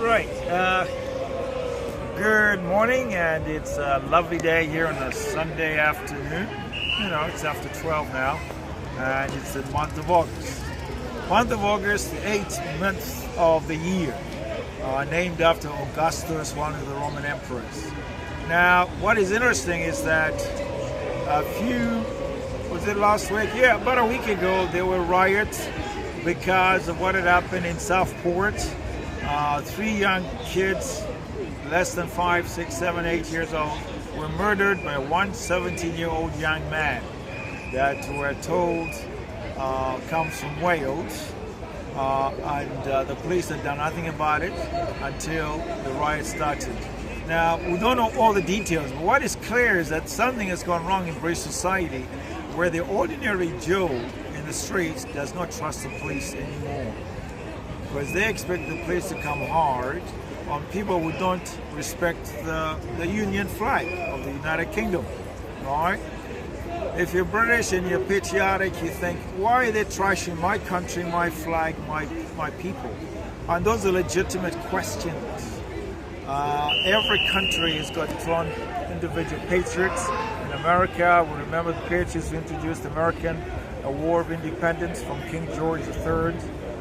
Right. Good morning, and it's a lovely day here on a Sunday afternoon. You know, it's after 12 now, and it's the month of August. Month of August, the 8th month of the year, named after Augustus, one of the Roman emperors. Now, what is interesting is that was it last week? Yeah, about a week ago, there were riots because of what had happened in Southport. 3 young kids, less than 5, 6, 7, 8 years old, were murdered by one 17-year-old young man that we're told comes from Wales. And the police had done nothing about it until the riot started. Now, we don't know all the details, but what is clear is that something has gone wrong in British society where the ordinary Joe in the streets does not trust the police anymore. Because they expect the police to come hard on people who don't respect the Union flag of the United Kingdom. Right? If you're British and you're patriotic, you think, why are they trashing my country, my flag, my people? And those are legitimate questions. Every country has got its own individual patriots. In America, we remember the Patriots who introduced American War of Independence from King George III.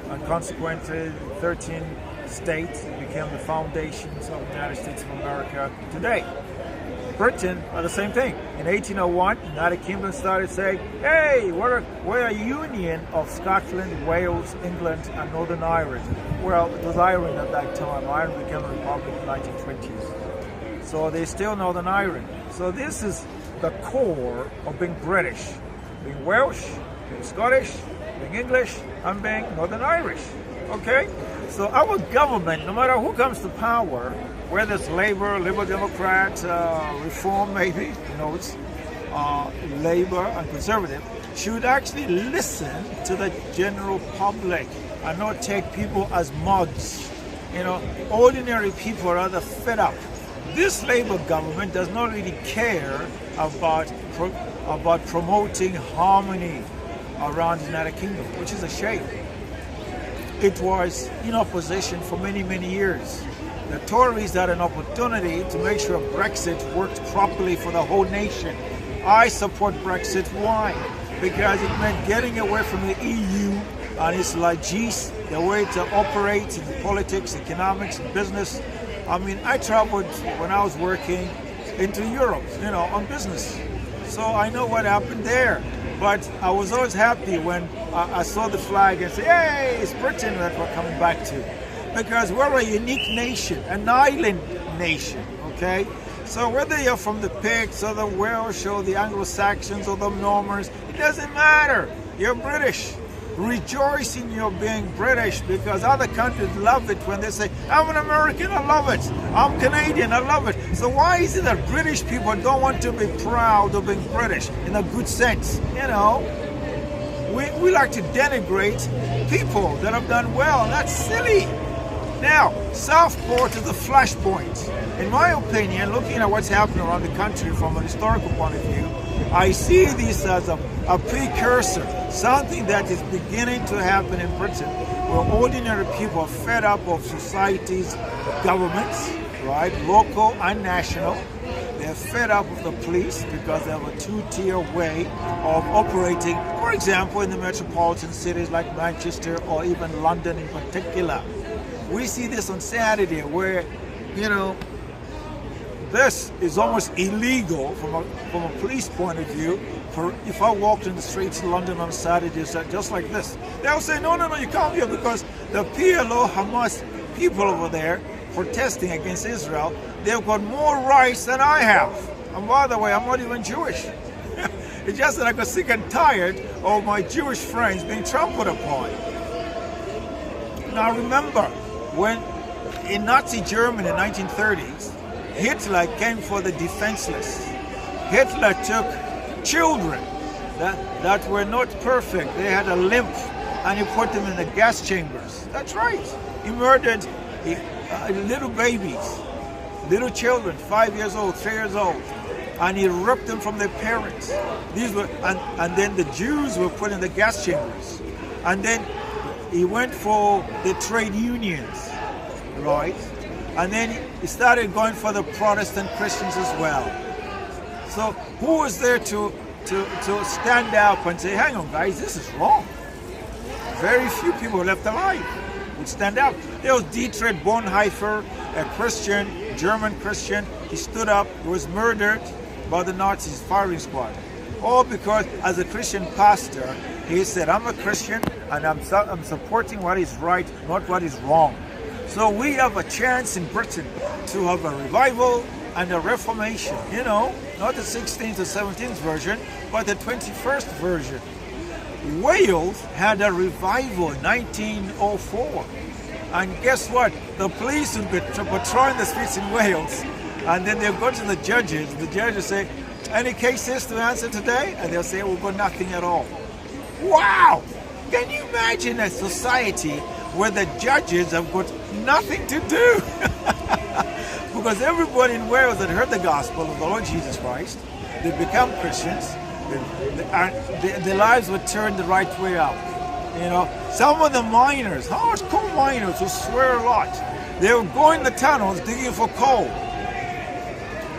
And consequently, 13 states became the foundations of the United States of America today. Britain are the same thing. In 1801, the United Kingdom started saying, hey, we're a union of Scotland, Wales, England, and Northern Ireland. Well, it was Ireland at that time. Ireland became a republic in the 1920s. So they're still Northern Ireland. So this is the core of being British. Being Welsh, being Scottish, being English, and being Northern Irish. Okay? So our government, no matter who comes to power, whether it's Labour, Liberal Democrat, Reform maybe, you know, it's Labour and Conservative, should actually listen to the general public and not take people as mugs. You know, ordinary people are rather fed up. This Labour government does not really care about promoting harmony around the United Kingdom, which is a shame. It was in opposition for many, many years. The Tories had an opportunity to make sure Brexit worked properly for the whole nation. I support Brexit. Why? Because it meant getting away from the EU and its logis, the way to operate in politics, economics, and business. I mean, I traveled when I was working into Europe, you know, on business. So I know what happened there. But I was always happy when I saw the flag and said, hey, it's Britain that we're coming back to. Because we're a unique nation, an island nation, okay? So whether you're from the Picts or the Welsh or the Anglo-Saxons or the Normans, it doesn't matter. You're British. Rejoice in your being British, because other countries love it when they say, I'm an American, I love it. I'm Canadian, I love it. So why is it that British people don't want to be proud of being British in a good sense? You know, we like to denigrate people that have done well, and that's silly. Now, Southport is a flashpoint. In my opinion, looking at what's happening around the country from a historical point of view, I see this as a precursor, something that is beginning to happen in Britain, where ordinary people are fed up of society's governments, right, local and national. They're fed up of the police because they have a two-tier way of operating, for example, in the metropolitan cities like Manchester or even London in particular. We see this on Saturday where, you know, this is almost illegal from a police point of view. If I walked in the streets of London on Saturdays just like this, they'll say, no, you can't be here because the PLO, Hamas people over there protesting against Israel, they've got more rights than I have. And by the way, I'm not even Jewish. It's just that I got sick and tired of my Jewish friends being trampled upon. Now remember, when in Nazi Germany in the 1930s, Hitler came for the defenseless. Hitler took children that were not perfect. They had a limp, and he put them in the gas chambers. That's right. He murdered little babies, little children, 5 years old, 3 years old, and he ripped them from their parents. These were, and then the Jews were put in the gas chambers. And then he went for the trade unions. right? And then he started going for the Protestant Christians as well. So who was there to stand up and say, hang on guys, this is wrong? Very few people left alive would stand up. There was Dietrich Bonhoeffer, a Christian, German Christian. He stood up, he was murdered by the Nazis firing squad. All because as a Christian pastor, he said, I'm a Christian and I'm supporting what is right, not what is wrong. So we have a chance in Britain to have a revival and a reformation, you know, not the 16th or 17th version, but the 21st version. Wales had a revival in 1904. And guess what? The police would be patrolling the streets in Wales, and then they'll go to the judges. The judges say, any cases to answer today? And they'll say, we've got nothing at all. Wow! Can you imagine a society where the judges have got nothing to do? Because everybody in Wales had heard the gospel of the Lord Jesus Christ, they become Christians, their lives were turned the right way up. You know, some of the miners, hardcore miners who swear a lot, they would go in the tunnels digging for coal.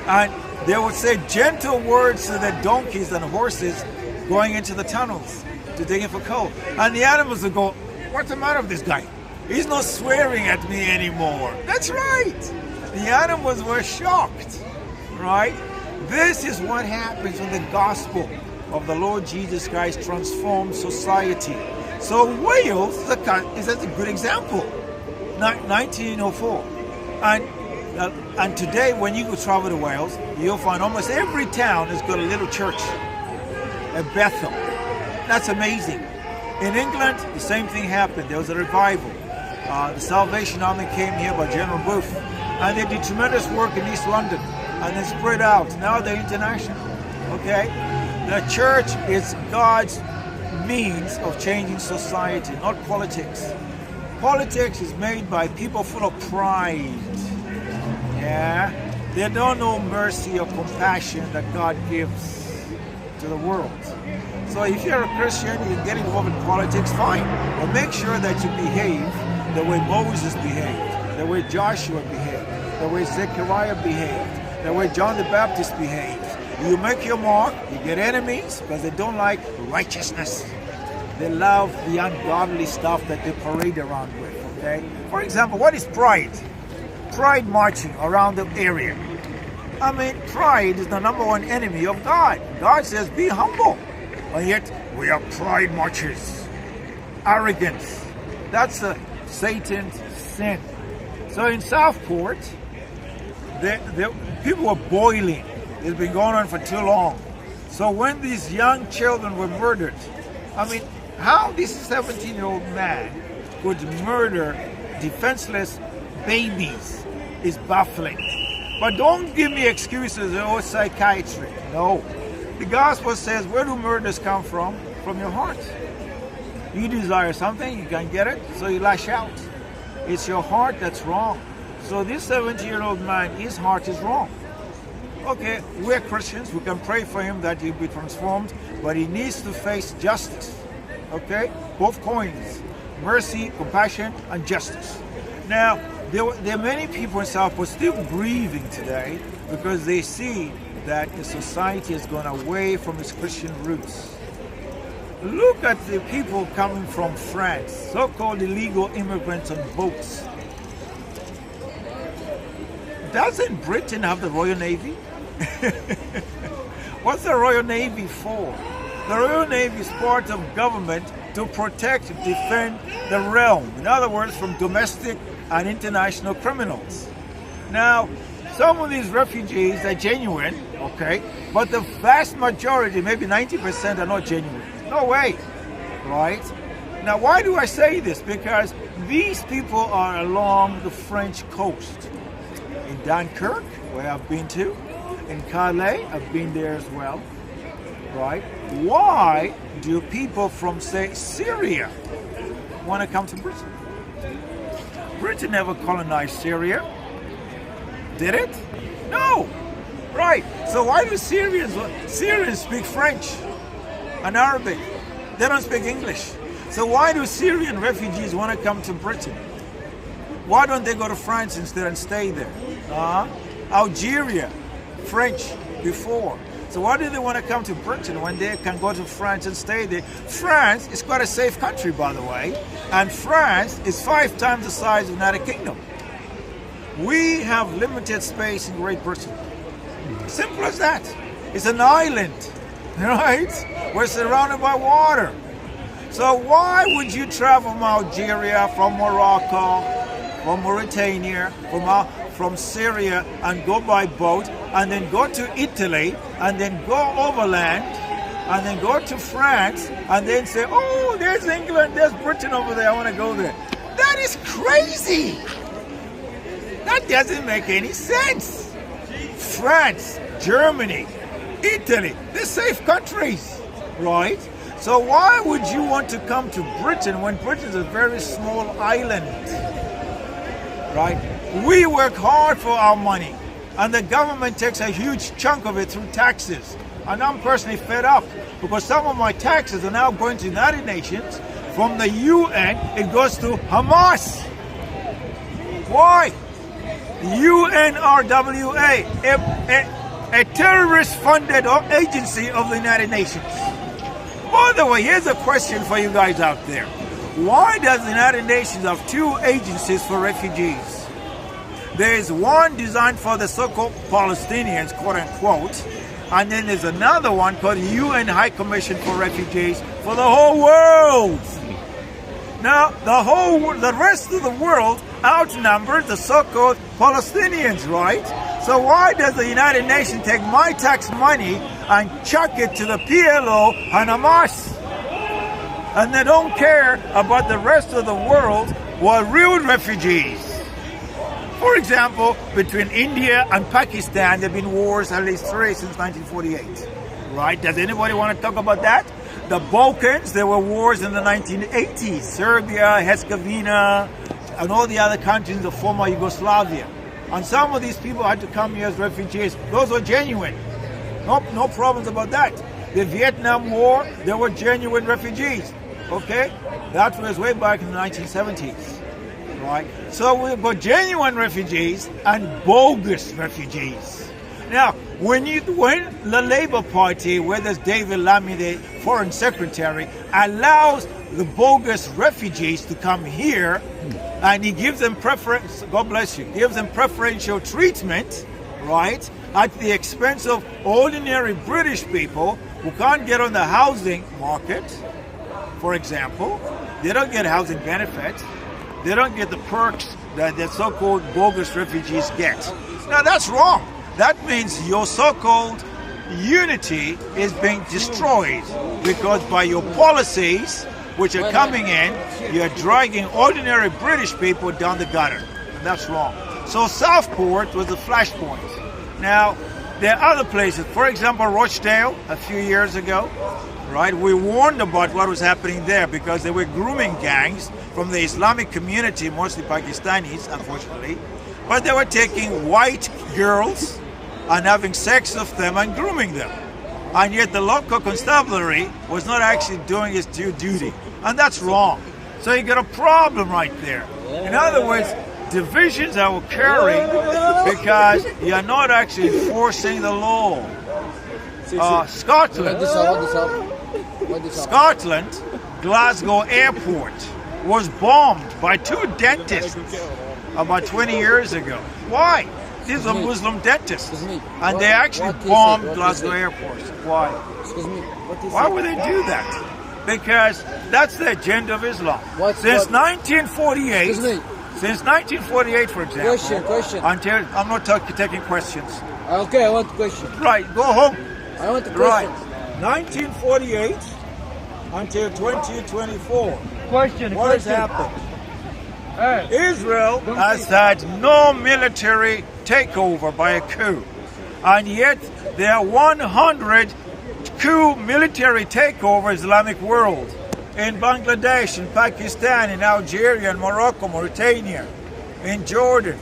And they would say gentle words to the donkeys and horses going into the tunnels to dig for coal. And the animals would go, what's the matter with this guy? He's not swearing at me anymore. That's right. The animals were shocked, right? This is what happens when the gospel of the Lord Jesus Christ transforms society. So Wales is a good example. 1904. And today when you go travel to Wales, you'll find almost every town has got a little church, a Bethel. That's amazing. In England, the same thing happened. There was a revival. The Salvation Army came here by General Booth, and they did tremendous work in East London, and they spread out. Now they're international. Okay, the church is God's means of changing society, not politics. Politics is made by people full of pride. Yeah, they don't know mercy or compassion that God gives to the world. So if you're a Christian, you get involved in politics, fine. But make sure that you behave the way Moses behaved, the way Joshua behaved, the way Zechariah behaved, the way John the Baptist behaved. You make your mark, you get enemies because they don't like righteousness. They love the ungodly stuff that they parade around with, okay? For example, what is pride? Pride marching around the area. I mean, pride is the #1 enemy of God. God says, be humble. And yet, we are pride marchers. Arrogance. That's Satan's sin. So in Southport, people were boiling. It's been going on for too long. So when these young children were murdered, I mean, how this 17-year-old man could murder defenseless babies is baffling. But don't give me excuses or psychiatry. No. The gospel says, where do murders come from? From your heart. You desire something, you can't get it, so you lash out. It's your heart that's wrong. So this 17-year-old man, his heart is wrong. Okay, we're Christians, we can pray for him that he'll be transformed, but he needs to face justice. Okay? Both coins. Mercy, compassion, and justice. Now, there are many people in Southport still grieving today because they see that the society has gone away from its Christian roots. Look at the people coming from France, so-called illegal immigrants on boats. Doesn't Britain have the Royal Navy? What's the Royal Navy for? The Royal Navy is part of government to protect and defend the realm. In other words, from domestic and international criminals. Now, some of these refugees are genuine, okay, but the vast majority, maybe 90%, are not genuine. No way, right? Now, why do I say this? Because these people are along the French coast. In Dunkirk, where I've been to, in Calais, I've been there as well, right? Why do people from, say, Syria want to come to Britain? Britain never colonized Syria. Did it? No. Right. So why do Syrians speak French and Arabic? They don't speak English. So why do Syrian refugees want to come to Britain? Why don't they go to France instead and stay there? Algeria, French before. So why do they want to come to Britain when they can go to France and stay there? France is quite a safe country, by the way, and France is 5 times the size of the United Kingdom. We have limited space in Great Britain. Simple as that. It's an island, right? We're surrounded by water. So why would you travel from Algeria, from Morocco, from Mauritania, from Syria, and go by boat, and then go to Italy, and then go overland, and then go to France, and then say, oh, there's England, there's Britain over there, I want to go there. That is crazy. That doesn't make any sense. France, Germany, Italy, they're safe countries, right? So why would you want to come to Britain when Britain is a very small island, right? We work hard for our money, and the government takes a huge chunk of it through taxes. And I'm personally fed up because some of my taxes are now going to the United Nations. From the UN, it goes to Hamas. Why? UNRWA, a terrorist-funded agency of the United Nations. By the way, here's a question for you guys out there. Why does the United Nations have 2 agencies for refugees? There is one designed for the so-called Palestinians, quote-unquote, and then there's another one called UN High Commission for Refugees for the whole world. Now, the rest of the world outnumbers the so-called Palestinians, right? So why does the United Nations take my tax money and chuck it to the PLO and Hamas? And they don't care about the rest of the world who are real refugees. For example, between India and Pakistan, there have been wars, at least 3 since 1948. Right? Does anybody want to talk about that? The Balkans, there were wars in the 1980s. Serbia, Herzegovina, and all the other countries of former Yugoslavia. And some of these people had to come here as refugees. Those were genuine. No problems about that. The Vietnam War, there were genuine refugees. Okay? That was way back in the 1970s. Right? So we've got genuine refugees and bogus refugees. Now, when the Labour Party, where there's David Lammy, the Foreign Secretary, allows the bogus refugees to come here, and he gives them God bless you, gives them preferential treatment, right, at the expense of ordinary British people who can't get on the housing market, for example. They don't get housing benefits. They don't get the perks that the so-called bogus refugees get. Now, that's wrong. That means your so-called unity is being destroyed because by your policies, which are coming in, you're dragging ordinary British people down the gutter. And that's wrong. So Southport was a flashpoint. Now, there are other places. For example, Rochdale, a few years ago, right? We warned about what was happening there because there were grooming gangs from the Islamic community, mostly Pakistanis, unfortunately. But they were taking white girls and having sex with them and grooming them. And yet the local constabulary was not actually doing its due duty. And that's wrong. So you got a problem right there. In other words, divisions are occurring because you're not actually enforcing the law. Scotland, Glasgow Airport was bombed by 2 dentists about 20 years ago. Why? These are Muslim dentists, and they actually bombed Glasgow Airport. Why? Why would they do that? Because that's the agenda of Islam. Since 1948, for example, Question. until I'm not taking questions. Okay, I want a question. Right, go home. I want a question. Right, 1948 until 2024. What has happened? Israel has had no military takeover by a coup, and yet there are 100 coup military takeover Islamic world in Bangladesh, in Pakistan, in Algeria, in Morocco, Mauritania, in Jordan.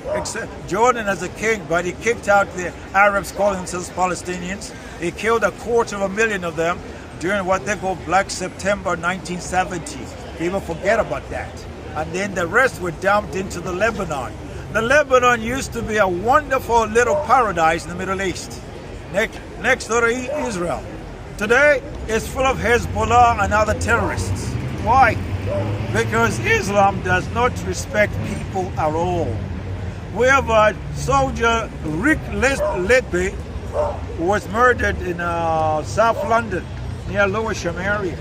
Jordan as a king, but he kicked out the Arabs calling themselves Palestinians. He killed 250,000 of them during what they call Black September 1970. People forget about that. and then the rest were dumped into the Lebanon. The Lebanon used to be a wonderful little paradise in the Middle East, next door to Israel. Today, it's full of Hezbollah and other terrorists. Why? Because Islam does not respect people at all. We have a soldier, Rick Letby, who was murdered in South London, near Lewisham area,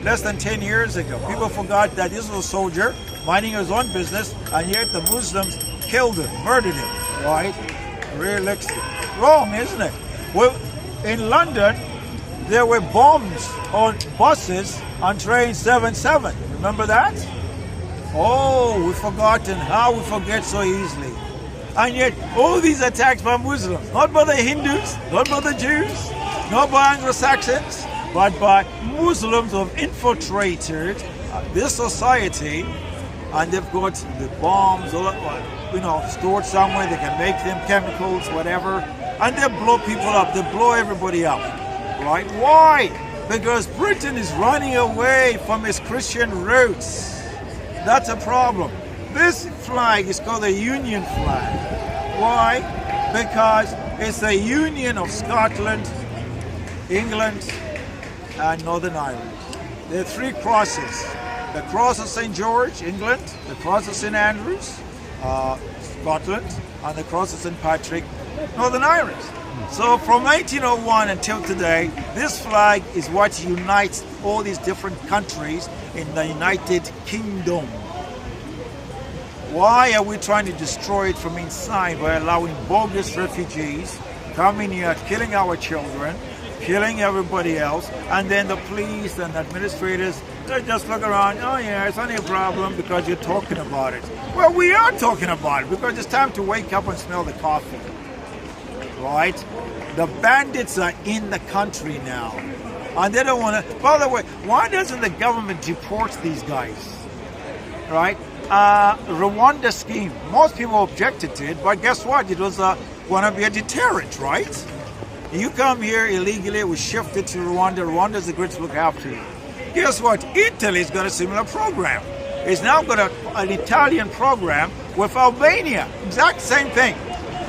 less than 10 years ago. People forgot that this was a soldier minding his own business, and yet the Muslims killed him, murdered him. Right? Realistic. Wrong, isn't it? Well, in London, there were bombs on buses on train 77. Remember that? Oh, we've forgotten. How we forget so easily. And yet, all these attacks by Muslims, not by the Hindus, not by the Jews, not by Anglo-Saxons, but by Muslims who have infiltrated this society, and they've got the bombs, stored somewhere. They can make them chemicals, whatever, and they blow people up. They blow everybody up, right? Why? Because Britain is running away from its Christian roots. That's a problem. This flag is called the Union flag. Why? Because it's the union of Scotland, England, and Northern Ireland. There are three crosses. The cross of St. George, England, the cross of St. Andrews, Scotland, and the cross of St. Patrick, Northern Ireland. So from 1901 until today, this flag is what unites all these different countries in the United Kingdom. Why are we trying to destroy it from inside by allowing bogus refugees coming here, killing our children, killing everybody else, and then the police and administrators, they just look around, oh yeah, it's only a problem because you're talking about it. Well, we are talking about it because it's time to wake up and smell the coffee. Right? The bandits are in the country now. And they don't want to... By the way, why doesn't the government deport these guys? Right? Rwanda scheme. Most people objected to it, but guess what? It was going to be a deterrent, right? You come here illegally, we shift it to Rwanda. Rwanda's agreed to look after you. Guess what? Italy's got a similar program. It's now got an Italian program with Albania. Exact same thing.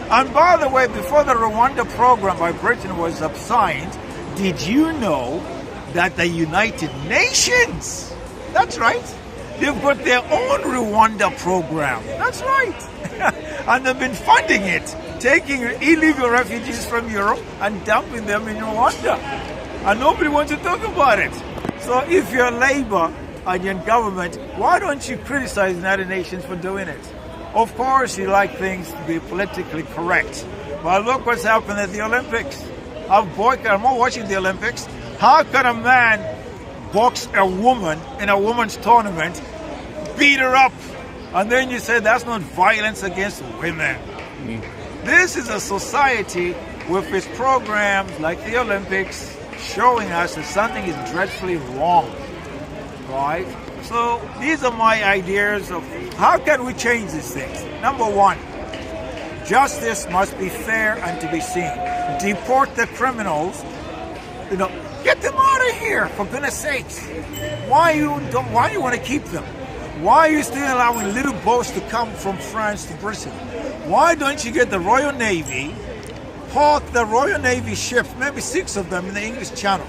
And by the way, before the Rwanda program by Britain was signed, did you know that the United Nations, that's right, they've got their own Rwanda program. That's right. And they've been funding it, taking illegal refugees from Europe and dumping them in Rwanda. And nobody wants to talk about it. So if you're Labour and you're in government, why don't you criticize the United Nations for doing it? Of course, you like things to be politically correct. But look what's happened at the Olympics. I'm not watching the Olympics. How can a man box a woman in a woman's tournament, beat her up, and then you say that's not violence against women? This is a society with its programs like the Olympics showing us that something is dreadfully wrong, right? So these are my ideas of how can we change these things. Number one, justice must be fair and to be seen. Deport the criminals. Get them out of here, for goodness sakes. Why you want to keep them? Why are you still allowing little boats to come from France to Britain? Why don't you get the Royal Navy, park the Royal Navy ships, maybe 6 of them in the English Channel,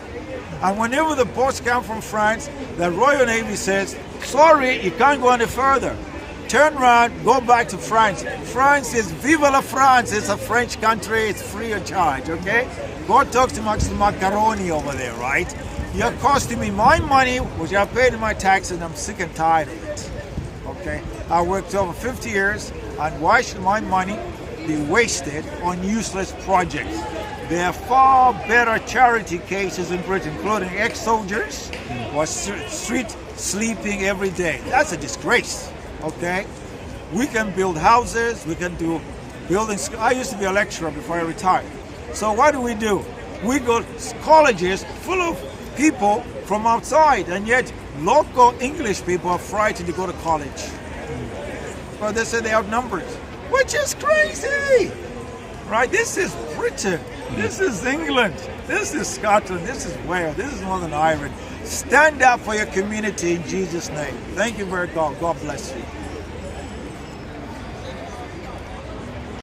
and whenever the boats come from France, the Royal Navy says, sorry, you can't go any further. Turn around, go back to France. France is, vive la France, it's a French country, it's free of charge, okay? Go talk to Max Macaroni over there, right? You're costing me my money, which I paid in my taxes, and I'm sick and tired of it, okay? I worked over 50 years, and why should my money be wasted on useless projects? There are far better charity cases in Britain, including ex-soldiers who are street sleeping every day. That's a disgrace, okay? We can build houses, we can do buildings. I used to be a lecturer before I retired. So what do? We go to colleges full of people from outside, and yet local English people are frightened to go to college. Well, they say they're outnumbered, which is crazy, right? This is Britain. This is England, this is Scotland, this is Wales, this is Northern Ireland. Stand up for your community in Jesus' name. Thank you very much. God bless you.